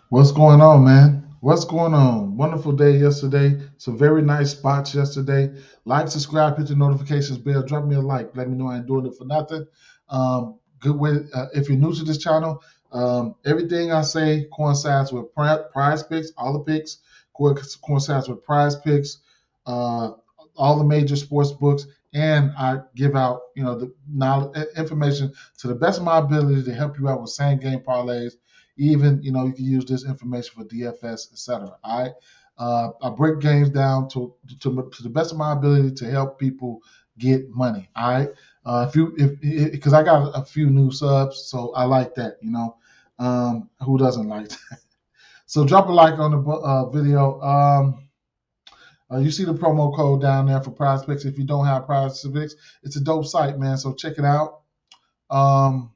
What's going on, man? What's going on? Wonderful day yesterday. Some very nice spots yesterday. Like, subscribe, hit the notifications bell, drop me a like. Let me know I ain't doing it for nothing. Good way. If you're new to this channel, everything I say coincides with Prize Picks. All the picks coincides with Prize Picks. Uh, all the major sports books, and I give out the knowledge, information to the best of my ability to help you out with same game parlays. Even you can use this information for DFS, etc. All right. I break games down to the best of my ability to help people get money. All right. If because I got a few new subs, so I like that. Who doesn't like that? So drop a like on the video. You see the promo code down there for PrizePicks. If you don't have PrizePicks, it's a dope site, man. So check it out. Um,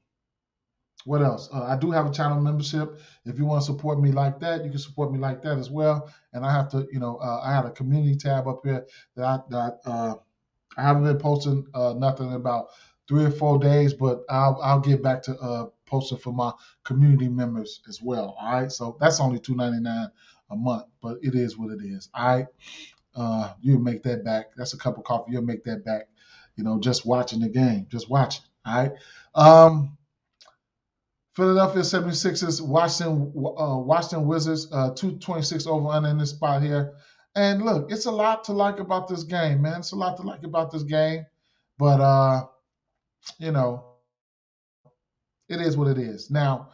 what else? I do have a channel membership. If you want to support me like that, you can support me like that as well. And I have to, I had a community tab up here that I haven't been posting nothing in about 3 or 4 days, but I'll get back to posting for my community members as well. All right, so that's only $2.99 a month, but it is what it is. All right, you'll make that back. That's a cup of coffee. You'll make that back. Just watching the game, just watching. All right. Philadelphia 76ers, Washington Wizards, 226 over under in this spot here. And look, it's a lot to like about this game, man. It's a lot to like about this game. But you know, it is what it is. Now,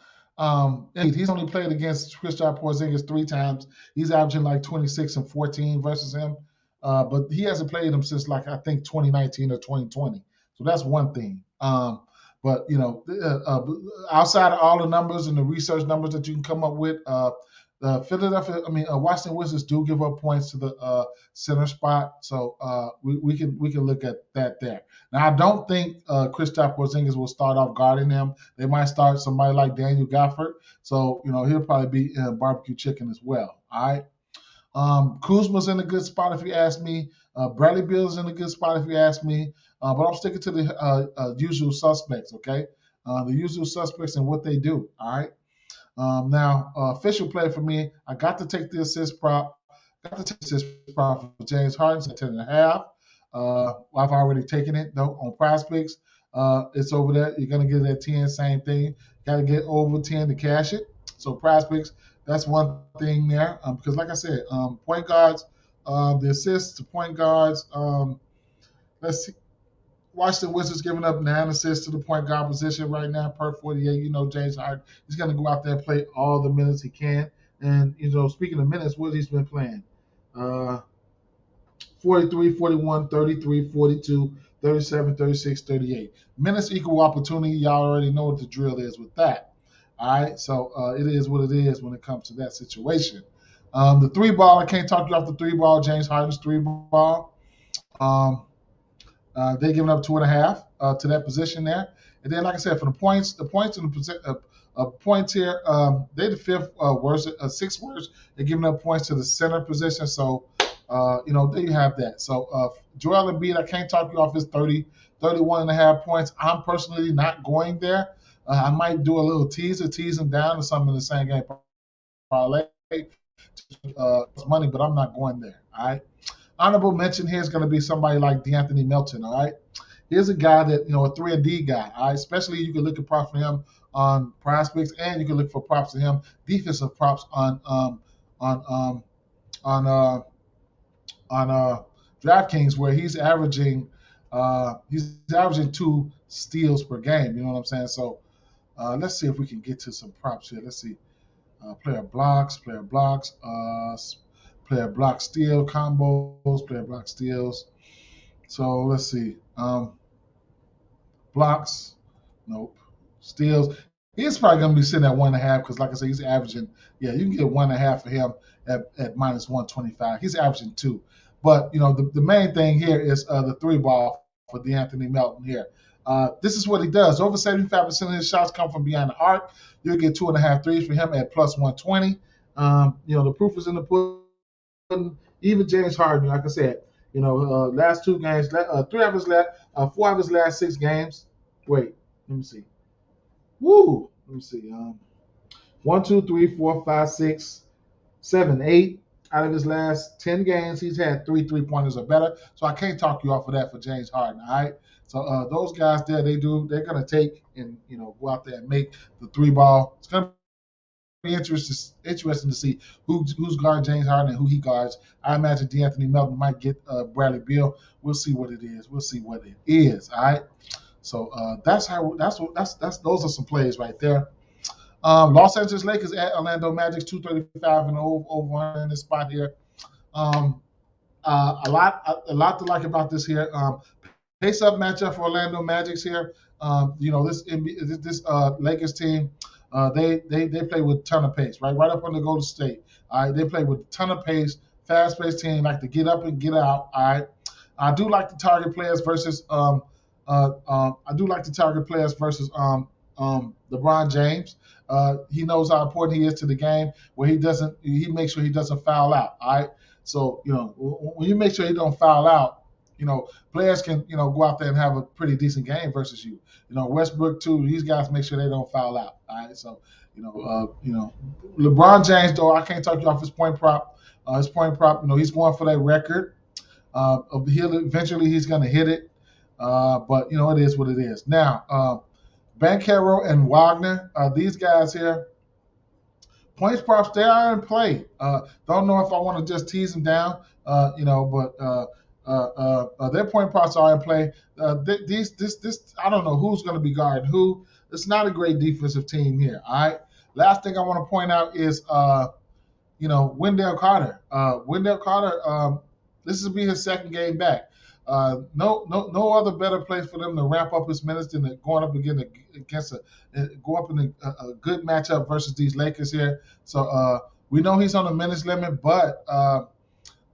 he's only played against Kristaps Porzingis 3 times. He's averaging like 26 and 14 versus him. But he hasn't played him since like I think 2019 or 2020. So that's one thing. But outside of all the numbers and the research numbers that you can come up with, Washington Wizards do give up points to the center spot, so we can look at that there. Now, I don't think Kristaps Porzingis will start off guarding them. They might start somebody like Daniel Gafford, so he'll probably be barbecue chicken as well. All right. Kuzma's in a good spot if you ask me. Bradley Beal's in a good spot if you ask me. But I'm sticking to the usual suspects, okay? The usual suspects and what they do, all right? Now, official play for me, I got to take the assist prop. Got to take the assist prop for James Harden at 10.5. I've already taken it, though, on Prize Picks. It's over there. You're going to get it at 10, same thing. Got to get over 10 to cash it. So Prize Picks, that's one thing there. Because, like I said, point guards, the assists to point guards. Let's see. Watch the Wizards giving up 9 assists to the point guard position right now per 48. James Harden, he's going to go out there and play all the minutes he can. And, speaking of minutes, what he's been playing? Uh, 43, 41, 33, 42, 37, 36, 38. Minutes equal opportunity. Y'all already know what the drill is with that. All right, so it is what it is when it comes to that situation. The 3 ball, I can't talk you off the 3 ball. James Harden's 3 ball. Um, they giving up 2.5 to that position there. And then, like I said, for the points and the points here, they the fifth worst, sixth worst. They're giving up points to the center position. So, there you have that. So, Joel Embiid, I can't talk you off his 31.5 points. I'm personally not going there. I might do a little tease him down to something in the same game parlay money, but I'm not going there. All right. Honorable mention here is going to be somebody like D'Anthony Melton. All right. Here's a guy that a 3 and D guy. All right. Especially you can look at props for him on PrizePicks, and you can look for props to him, defensive props on on uh, on DraftKings, where he's averaging 2 steals per game. You know what I'm saying? So let's see if we can get to some props here. Let's see. Player blocks, player block steal combos, player block steals. So let's see. Blocks, nope. Steals. He's probably going to be sitting at 1.5 because, like I said, he's averaging. Yeah, you can get 1.5 for him at minus 125. He's averaging 2. But the main thing here is the 3 ball for D'Anthony Melton here. This is what he does. Over 75% of his shots come from behind the arc. You'll get 2.5 threes for him at plus 120. The proof is in the pudding. Even James Harden, like I said, last 2 games, 4 of his last 6 games. Wait, let me see. Woo! Let me see. 1, 2, 3, 4, 5, 6, 7, 8 out of his last 10 games, he's had 3 3-pointers or better. So I can't talk you off of that for James Harden. All right. So those they're going to take and go out there and make the three ball. It's going to be interesting to see who's guarding James Harden and who he guards. I imagine DeAnthony Melton might get Bradley Beal. We'll see what it is. All right. So those are some plays right there. Los Angeles Lakers at Orlando Magic's 235 and over in this spot here. A lot to like about this here. Pace up matchup for Orlando Magic's here. This Lakers team, they play with a ton of pace, right up on the Golden State. All right, they play with a ton of pace, fast-paced team, like to get up and get out. All right, I do like to target players versus LeBron James. He knows how important he is to the game. Where he makes sure he doesn't foul out. All right, so when you make sure you don't foul out, players can go out there and have a pretty decent game versus you. Westbrook too. These guys make sure they don't foul out. All right, so LeBron James though, I can't talk you off his point prop. He's going for that record. Eventually he's going to hit it. But it is what it is. Now, Banchero and Wagner, these guys here, points props, they are in play. Don't know if I want to just tease them down, but their point props are in play. This I don't know who's going to be guarding who. It's not a great defensive team here. All right. Last thing I want to point out is Wendell Carter. Wendell Carter, this will be his second game back. No other better place for them to ramp up his minutes than going up against a good matchup versus these Lakers here. So we know he's on the minutes limit, but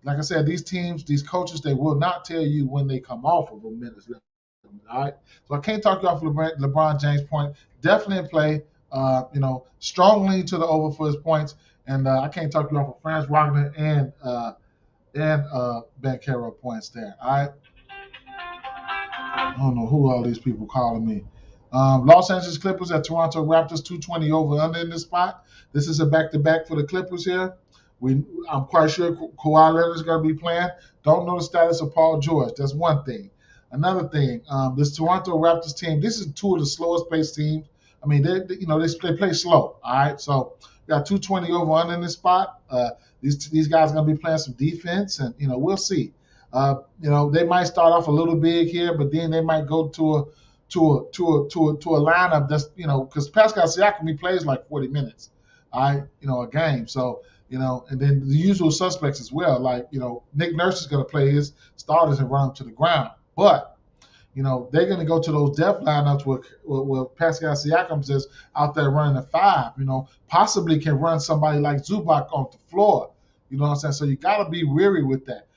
like I said, these teams, these coaches, they will not tell you when they come off of a minutes limit. All right, so I can't talk you off of LeBron James' point. Definitely in play. Strong lean to the over for his points, and I can't talk you off of Franz Wagner and Banchero points there. All right. I don't know who all these people calling me. Los Angeles Clippers at Toronto Raptors, 220 over under in this spot. This is a back-to-back for the Clippers here. I'm quite sure Kawhi Leonard is going to be playing. Don't know the status of Paul George. That's one thing. Another thing, this Toronto Raptors team, this is two of the slowest paced teams. I mean, they play slow. All right, so we got 220 over under in this spot. These guys are going to be playing some defense, and we'll see. They might start off a little big here, but then they might go to a lineup that's because Pascal Siakam, he plays like 40 minutes, all right, a game. So and then the usual suspects as well, like Nick Nurse is going to play his starters and run them to the ground, but they're going to go to those depth lineups where Pascal Siakam is out there running the five. Possibly can run somebody like Zubac on the floor. You know what I'm saying? So you got to be weary with that.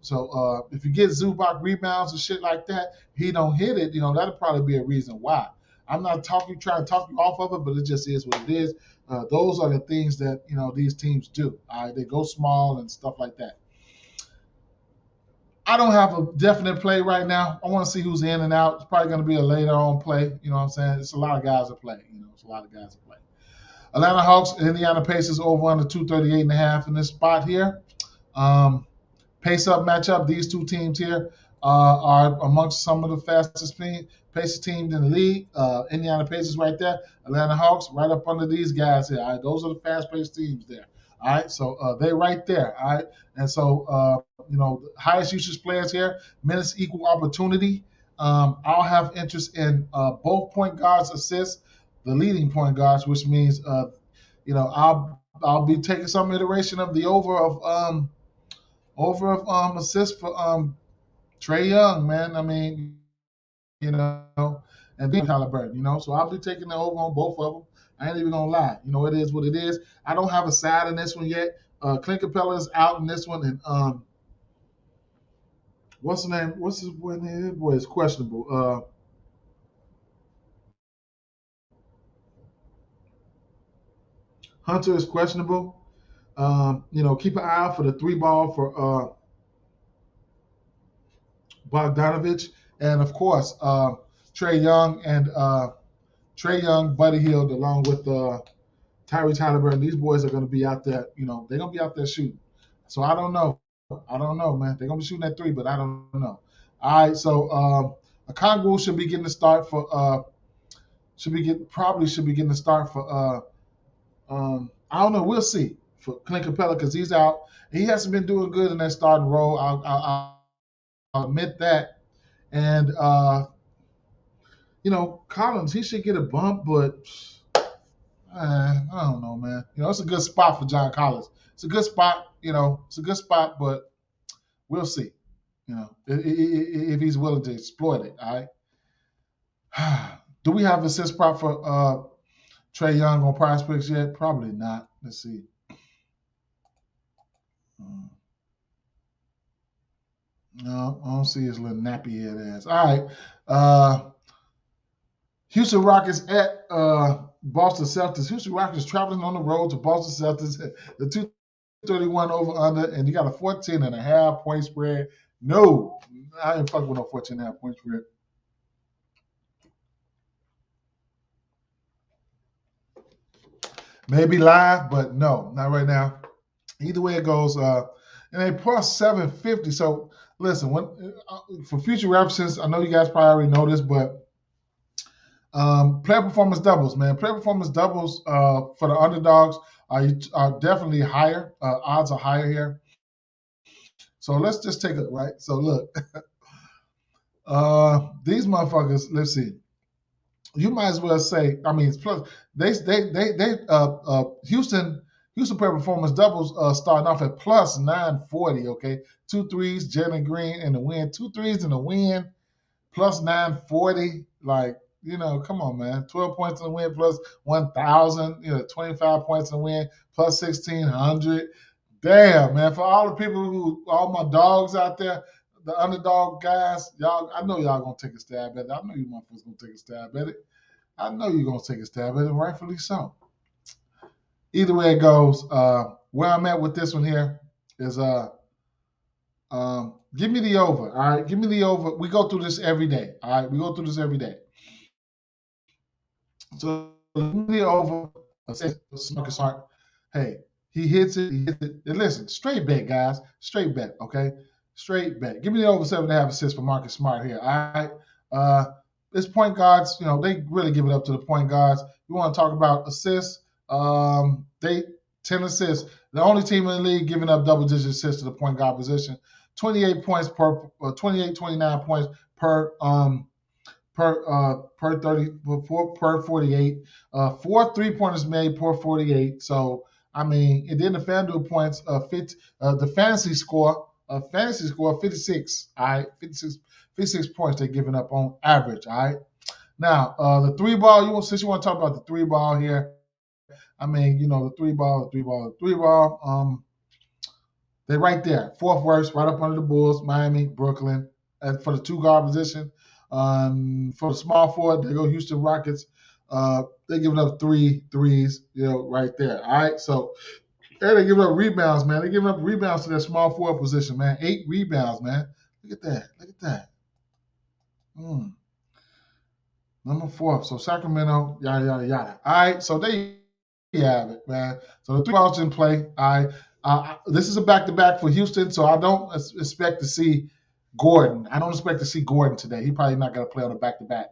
So if you get Zubac rebounds and shit like that, he don't hit it. That'll probably be a reason why. I'm not trying to talk you off of it, but it just is what it is. Those are the things that these teams do. They go small and stuff like that. I don't have a definite play right now. I want to see who's in and out. It's probably going to be a later on play. You know what I'm saying? It's a lot of guys at play. Atlanta Hawks, Indiana Pacers over under 238.5 in this spot here. Pace up matchup. These two teams here are amongst some of the fastest pace teams in the league. Indiana Pacers right there. Atlanta Hawks right up under these guys here. All right, those are the fast-paced teams there. All right, so they're right there. All right, and so the highest usage players here, minutes equal opportunity. I'll have interest in both point guards assists, the leading point guards, which means I'll be taking some iteration of the over of assists for Trae Young, man. I mean, and then Halliburton, so I'll be taking the over on both of them. I ain't even gonna lie. It is what it is. I don't have a side in this one yet. Clint Capella is out in this one, and what's the name? What's his boy name? His boy is questionable. Hunter is questionable. Keep an eye out for the three ball for Bogdanovich, and of course Trae Young, Buddy Hield, along with Tyrese Halliburton. These boys are going to be out there. They're going to be out there shooting. So I don't know. I don't know, man. They're going to be shooting at 3, but I don't know. All right. So Okongwu should be getting the start for. Should be getting the start for. I don't know. We'll see for Clint Capella because he's out. He hasn't been doing good in that starting role. I'll admit that. And Collins, he should get a bump, but I don't know, man. It's a good spot for John Collins. It's a good spot. It's a good spot, but we'll see. If he's willing to exploit it. All right. Do we have assist prop for Trae Young on PrizePicks yet? Probably not. Let's see. No, I don't see his little nappy head ass. All right. Houston Rockets at Boston Celtics. Houston Rockets traveling on the road to Boston Celtics. The 231 over under, and you got a 14.5 point spread. No, I ain't fucking with no 14.5 point spread. Maybe live, but no, not right now. Either way it goes, and they plus 750. So listen, for future references, I know you guys probably already know this, but player performance doubles, man. Player performance doubles for the underdogs are definitely higher. Odds are higher here. So let's just take it right. So look, these motherfuckers. Let's see. You might as well say. I mean, it's plus Houston player performance doubles starting off at plus 940. Okay, 2 threes, Jalen Green in the win. 2 threes in the win, plus 940. Like. Come on, man. 12 points in the win plus 1,000. 25 points in the win plus 1,600. Damn, man. For all the people all my dogs out there, the underdog guys, y'all, I know y'all gonna take a stab at it. I know you motherfuckers gonna take a stab at it. I know you're gonna take a stab at it, rightfully so. Either way it goes, where I'm at with this one here is give me the over. All right, give me the over. We go through this every day. All right, we go through this every day. So the over, Marcus Smart. Hey, he hits it. And listen, straight bet, guys. Straight bet, okay? Straight bet. Give me the over 7.5 assists for Marcus Smart here. All right. It's point guards. They really give it up to the point guards. You want to talk about assists? They 10 assists. The only team in the league giving up double-digit assists to the point guard position. 28 points per 29 points per 30 per 48. 4 3-pointers made per 48. So I mean, and then the FanDuel points, the fantasy score 56. All right, 56 points they're giving up on average. All right. Now the 3-ball. Since you want to talk about the 3-ball here, I mean, the 3-ball. They're right there, 4th worst, right up under the Bulls, Miami, Brooklyn, and for the 2-guard position. For the small forward, they go Houston Rockets. They're giving up 3 threes, right there. All right, so they're giving up rebounds, man. They're giving up rebounds to their small forward position, man. 8 rebounds, man. Look at that. Number 4. So Sacramento, yada yada yada. All right, so there you have it, man. So the 3 balls in play. All right, this is a back-to-back for Houston, so I don't expect to see Gordon. I don't expect to see Gordon today. He probably not going to play on a back-to-back.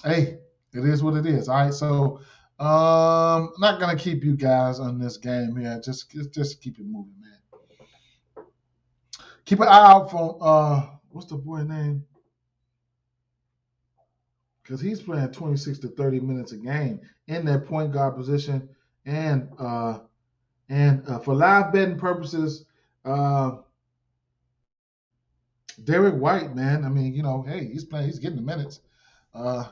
Hey, it is what it is. All right, so I'm not going to keep you guys on this game here. Just keep it moving, man. Keep an eye out for what's the boy name? Because he's playing 26 to 30 minutes a game in that point guard position, and for live betting purposes, Derek White, man. I mean, hey, he's getting the minutes.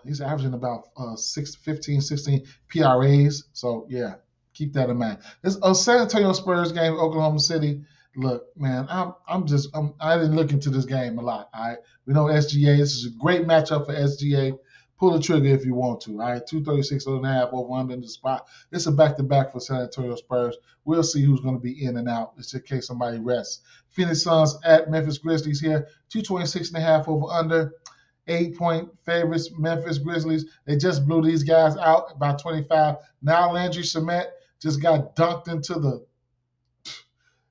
He's averaging about 15, 16 PRAs. So yeah, keep that in mind. This San Antonio Spurs game, Oklahoma City. Look, man, I didn't look into this game a lot. All right, we know SGA. This is a great matchup for SGA. Pull the trigger if you want to. All right, 236.5 over under in the spot. It's a back-to-back for San Antonio Spurs. We'll see who's going to be in and out. It's in case somebody rests. Phoenix Suns at Memphis Grizzlies here. 226.5 over under. 8-point favorites, Memphis Grizzlies. They just blew these guys out by 25. Now Landry Shamet just got dunked into the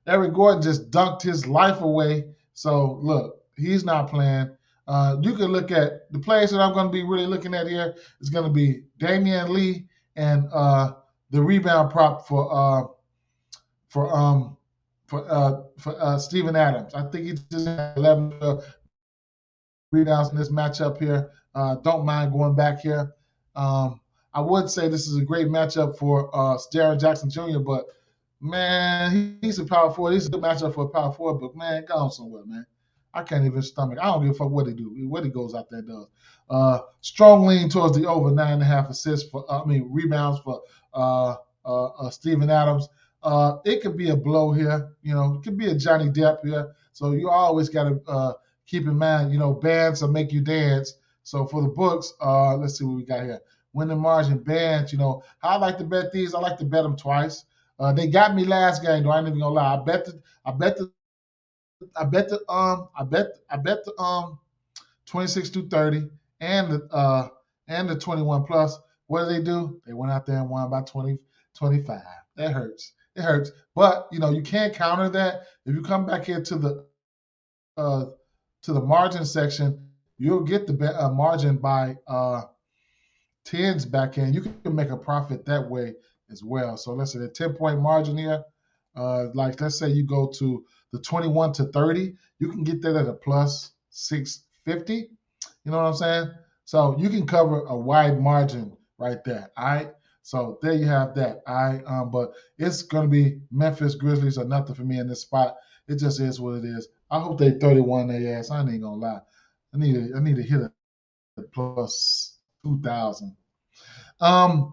Eric Gordon just dunked his life away. So look, he's not playing. You can look at the players that I'm going to be really looking at here. Is going to be Damian Lee and the rebound prop for Steven Adams. I think he just had 11 rebounds in this matchup here. Don't mind going back here. I would say this is a great matchup for Jaren Jackson Jr., but man, he's a power forward. He's a good matchup for a power forward, but man, go on somewhere, man. I can't even stomach. I don't give a fuck what he do, what he goes out there and does. Strong lean towards the over 9.5 assists rebounds for Steven Adams. It could be a blow here. It could be a Johnny Depp here. So you always got to keep in mind, bands will make you dance. So for the books, let's see what we got here. Winning margin bands. How I like to bet these. I like to bet them twice. They got me last game, though. I ain't even gonna lie. I bet the 26 to 30 and the 21 plus. What do? They went out there and won by 25. That hurts. It hurts. But you can't counter that. If you come back here to the margin section, you'll get the margin by tens back in. You can make a profit that way as well. So let's say the 10-point margin here. Let's say you go to the 21 to 30, you can get that at a plus 650. You know what I'm saying? So you can cover a wide margin right there. All right. So there you have that. All right. But it's gonna be Memphis Grizzlies or nothing for me in this spot. It just is what it is. I hope they 31 their ass. I ain't gonna lie. I need to hit a plus 2,000.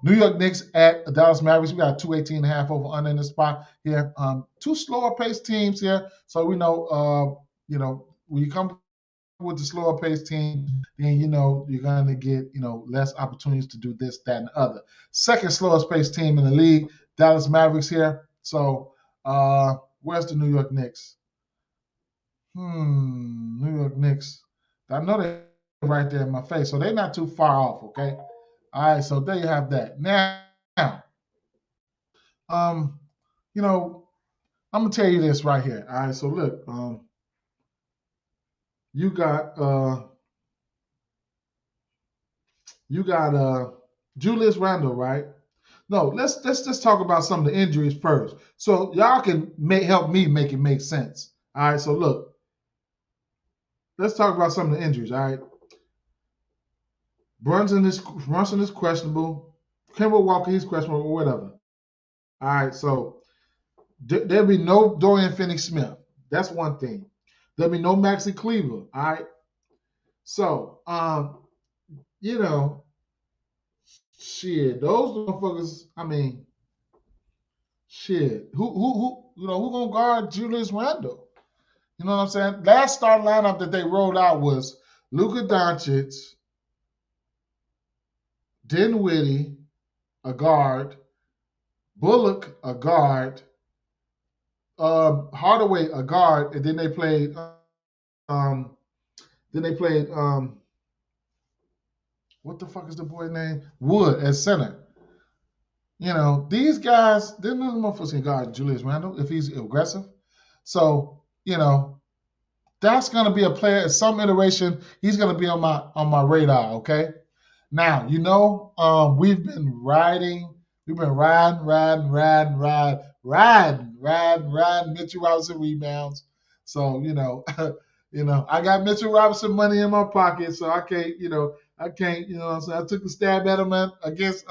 New York Knicks at Dallas Mavericks. We got 218.5 over under in the spot here. Two slower paced teams here. So we know, when you come with the slower paced team, then you're going to get less opportunities to do this, that, and the other. Second slowest paced team in the league, Dallas Mavericks here. So where's the New York Knicks? New York Knicks. I know they're right there in my face, so they're not too far off. Okay. All right, so there you have that. Now, I'm gonna tell you this right here. All right, so look, you got Julius Randle, right? No, let's just talk about some of the injuries first, so y'all can help me make it make sense. All right, so look, let's talk about some of the injuries. All right, Brunson is questionable. Kemba Walker, he's questionable or whatever. All right, so there'll be no Dorian Finney-Smith. That's one thing. There'll be no Maxi Kleber. All right. So, shit, those motherfuckers. I mean, shit. Who gonna guard Julius Randle? You know what I'm saying? Last start lineup that they rolled out was Luka Doncic, Dinwiddie, a guard, Bullock, a guard, Hardaway, a guard, and then they played what the fuck is the boy name? Wood at center. These guys, they're not motherfuckers can guard Julius Randle if he's aggressive. So, that's gonna be a player at some iteration. He's gonna be on my radar, okay? Now, we've been riding Mitchell Robinson rebounds. So, I got Mitchell Robinson money in my pocket, so I can't, what I'm saying? I took a stab at him against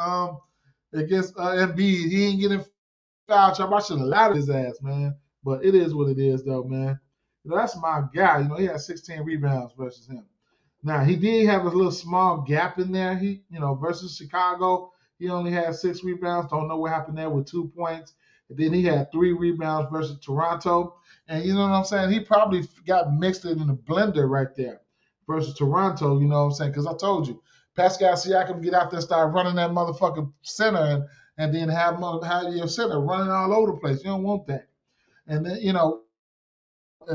Embiid. He ain't getting foul trouble. I should have allowed his ass, man. But it is what it is, though, man. That's my guy. He had 16 rebounds versus him. Now, he did have a little small gap in there. He, versus Chicago, he only had 6 rebounds. Don't know what happened there with 2 points. And then he had 3 rebounds versus Toronto. And you know what I'm saying? He probably got mixed in the blender right there versus Toronto, you know what I'm saying? Because I told you, Pascal Siakam get out there and start running that motherfucking center and then have your center running all over the place. You don't want that. And then,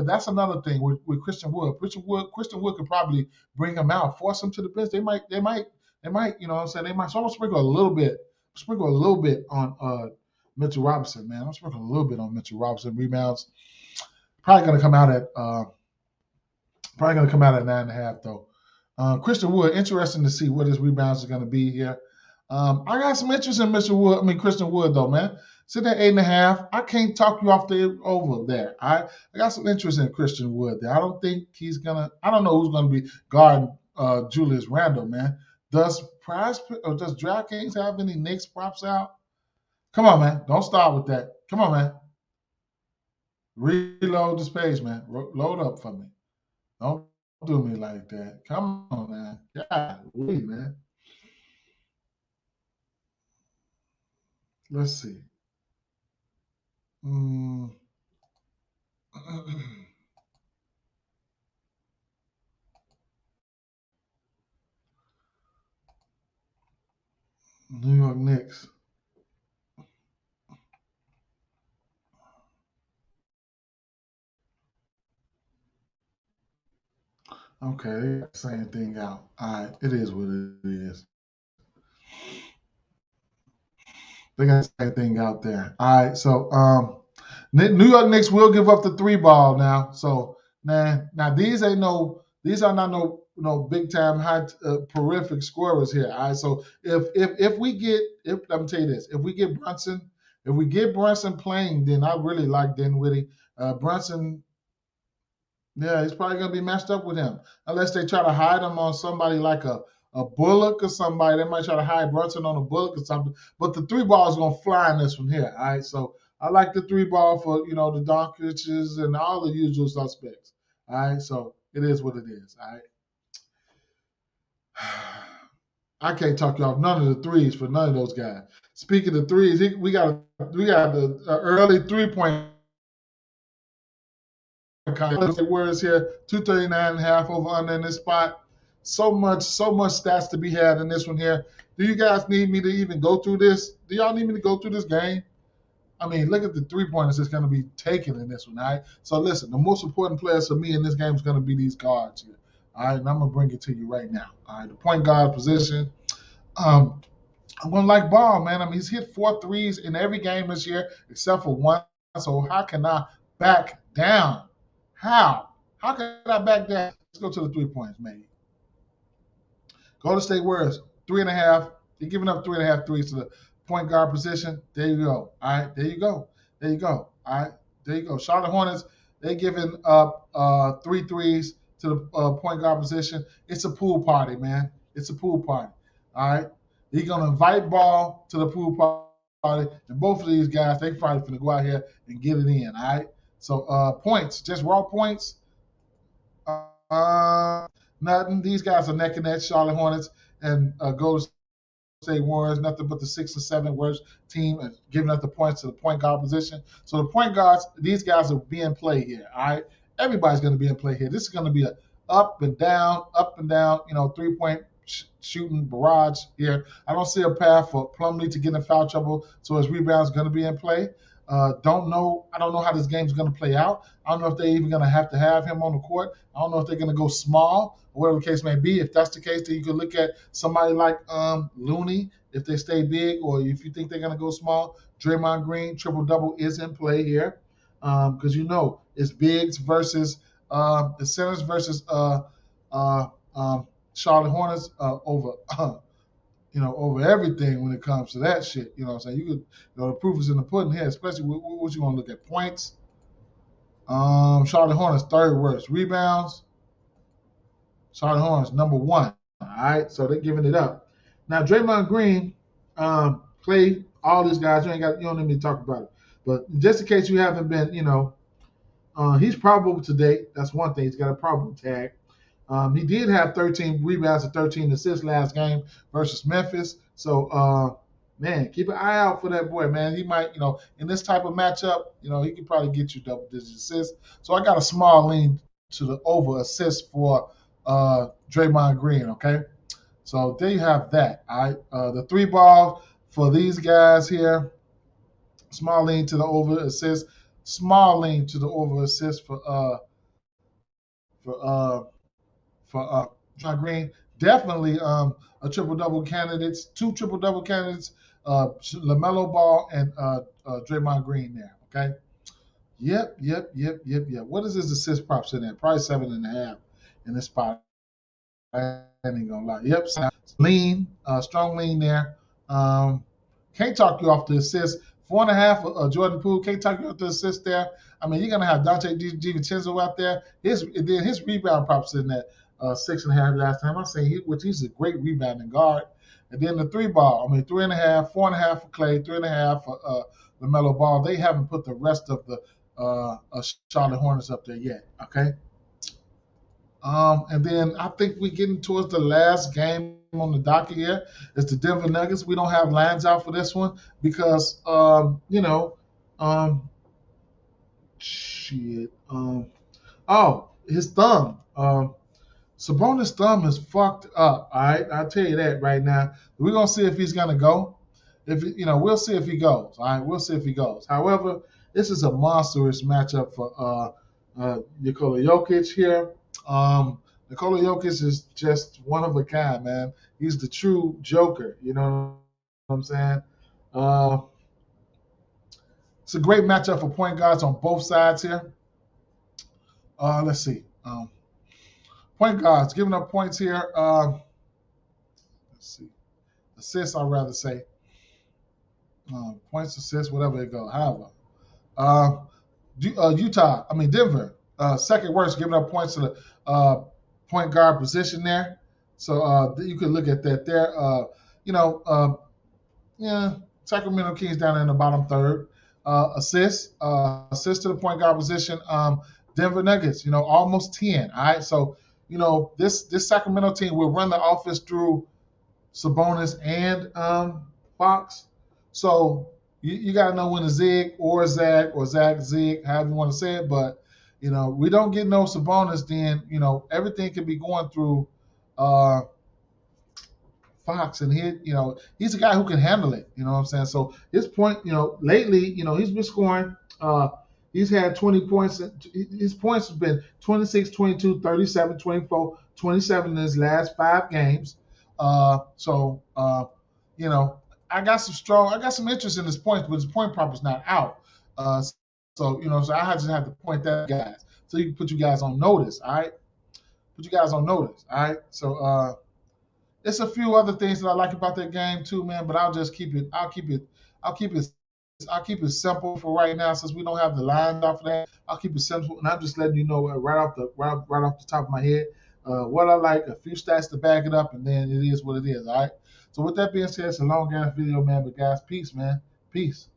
that's another thing with Christian Wood. Christian Wood could probably bring him out, force him to the bench. They might, you know what I'm saying? They might. So I'm gonna sprinkle a little bit on Mitchell Robinson, man. I'm sprinkling a little bit on Mitchell Robinson rebounds. Probably gonna come out at 9.5 though. Christian Wood, interesting to see what his rebounds are gonna be here. I got some interest in Christian Wood though, man. Sitting at 8.5. I can't talk you off the over there. I got some interest in Christian Wood there. I don't think he's gonna. I don't know who's gonna be guarding Julius Randle, man. Does DraftKings have any Knicks props out? Come on, man. Don't start with that. Come on, man. Reload this page, man. Load up for me. Don't do me like that. Come on, man. Golly, man. Let's see. Mm. New York Knicks. Okay, same thing out. All right, it is what it is. They got the same thing out there. All right, so New York Knicks will give up the three ball now. So now these are not no big time high prolific scorers here. All right, so if we get let me tell you this, if we get Brunson playing, then I really like Dinwiddie. Brunson. Yeah, he's probably gonna be matched up with him unless they try to hide him on somebody like a Bullock or somebody. They might try to hide Brunson on a Bullock or something. But the three ball is gonna fly in this one here. All right, so I like the three ball for the Doncic's and all the usual suspects. All right, so it is what it is. All right. I can't talk you off none of the threes for none of those guys. Speaking of threes, we got the early 3-point words here, 239.5 over under in this spot. So much stats to be had in this one here. Do you guys need me to even go through this? Do y'all need me to go through this game? I mean, look at the 3-pointers that's going to be taken in this one, all right? So listen, the most important players for me in this game is going to be these guards here, all right? And I'm going to bring it to you right now, all right? The point guard position. I'm going to like Ball, man. I mean, he's hit 4 threes in every game this year except for one. So how can I back down? How? How can I back down? Let's go to the 3 points, maybe. Golden State Warriors, 3.5. They're giving up 3.5 threes to the point guard position. There you go. All right, there you go. All right, there you go. Charlotte Hornets, they're giving up 3 threes to the point guard position. It's a pool party, man. It's a pool party. All right, he's gonna invite Ball to the pool party, and both of these guys, they probably gonna go out here and get it in. All right. So points, just raw points. Nothing. These guys are neck and neck. Charlotte Hornets and Golden State Warriors, nothing but the 6 or 7 worst team giving up the points to the point guard position. So the point guards, these guys are being played here. All right, everybody's going to be in play here. This is going to be a up and down, 3-point shooting barrage here. I don't see a path for Plumlee to get in foul trouble, so his rebound is going to be in play. I don't know how this game's going to play out. I don't know if they're even going to have him on the court. I don't know if they're going to go small or whatever the case may be. If that's the case, then you could look at somebody like Looney if they stay big, or if you think they're going to go small. Draymond Green, triple-double is in play here because it's bigs versus the centers versus Charlotte Hornets over over everything when it comes to that shit. You know what I'm saying? You could, the proof is in the pudding here, especially what you want to look at. Points. Charlotte Hornets, 3rd worst. Rebounds. Charlotte Hornets, number 1. All right, so they're giving it up. Now, Draymond Green, Clay, all these guys, you don't need to talk about it. But just in case you haven't been, he's probable to date. That's one thing. He's got a probable tag. He did have 13 rebounds and 13 assists last game versus Memphis. So, man, keep an eye out for that boy, man. He might, in this type of matchup, he could probably get you double-digit assists. So I got a small lean to the over assist for Draymond Green, okay? So there you have that, all right? The 3 ball for these guys here, small lean to the over assist. small lean to the over assist for uh John Green. Definitely a triple double candidates, two triple double candidates, LaMelo Ball and Draymond Green there. Okay. Yep. What is his assist props in there? Probably 7.5 in this spot. I ain't gonna lie. Yep, lean, strong lean there. Um, can't talk you off the assist. 4.5, Jordan Poole. Can't talk you off the assist there. I mean, you're gonna have Dante DiVincenzo out there. His rebound props in that 6.5 last time. I say which he's a great rebounding guard. And then the three ball. I mean, 3.5, 4.5 for Clay, 3.5 for LaMelo Ball. They haven't put the rest of the Charlotte Hornets up there yet. Okay. And then I think we're getting towards the last game on the docket here. It's the Denver Nuggets. We don't have lines out for this one because, shit. His thumb. Sabonis' thumb is fucked up. All right, I'll tell you that right now. We're gonna see if he's gonna go. We'll see if he goes. All right, we'll see if he goes. However, this is a monstrous matchup for Nikola Jokic here. Nikola Jokic is just one of a kind, man. He's the true Joker. You know what I'm saying? It's a great matchup for point guards on both sides here. Let's see. Point guards giving up points here. Let's see. Assists, I'd rather say. Points, assists, whatever it goes. However, Denver, second worst, giving up points to the point guard position there. So you could look at that there. Sacramento Kings down in the bottom third. Assists to the point guard position. Denver Nuggets, almost 10. All right, so this Sacramento team will run the offense through Sabonis and Fox. So you got to know when to zig or zag or zig, however you want to say it. But we don't get no Sabonis, then everything can be going through Fox, and he's a guy who can handle it. You know what I'm saying? So his point, lately, he's been scoring. He's had 20 points. His points have been 26, 22, 37, 24, 27 in his last 5 games. I got some interest in his points, but his point prop is not out. So I just have to point that guys. So you can put you guys on notice, all right? Put you guys on notice, all right? So there's a few other things that I like about that game too, man, but I'll keep it simple for right now since we don't have the lines off of that. I'll keep it simple, and I'm just letting you know right off the top of my head what I like, a few stats to back it up, and then it is what it is, all right? So with that being said, it's a long ass video, man, but guys, peace, man. Peace.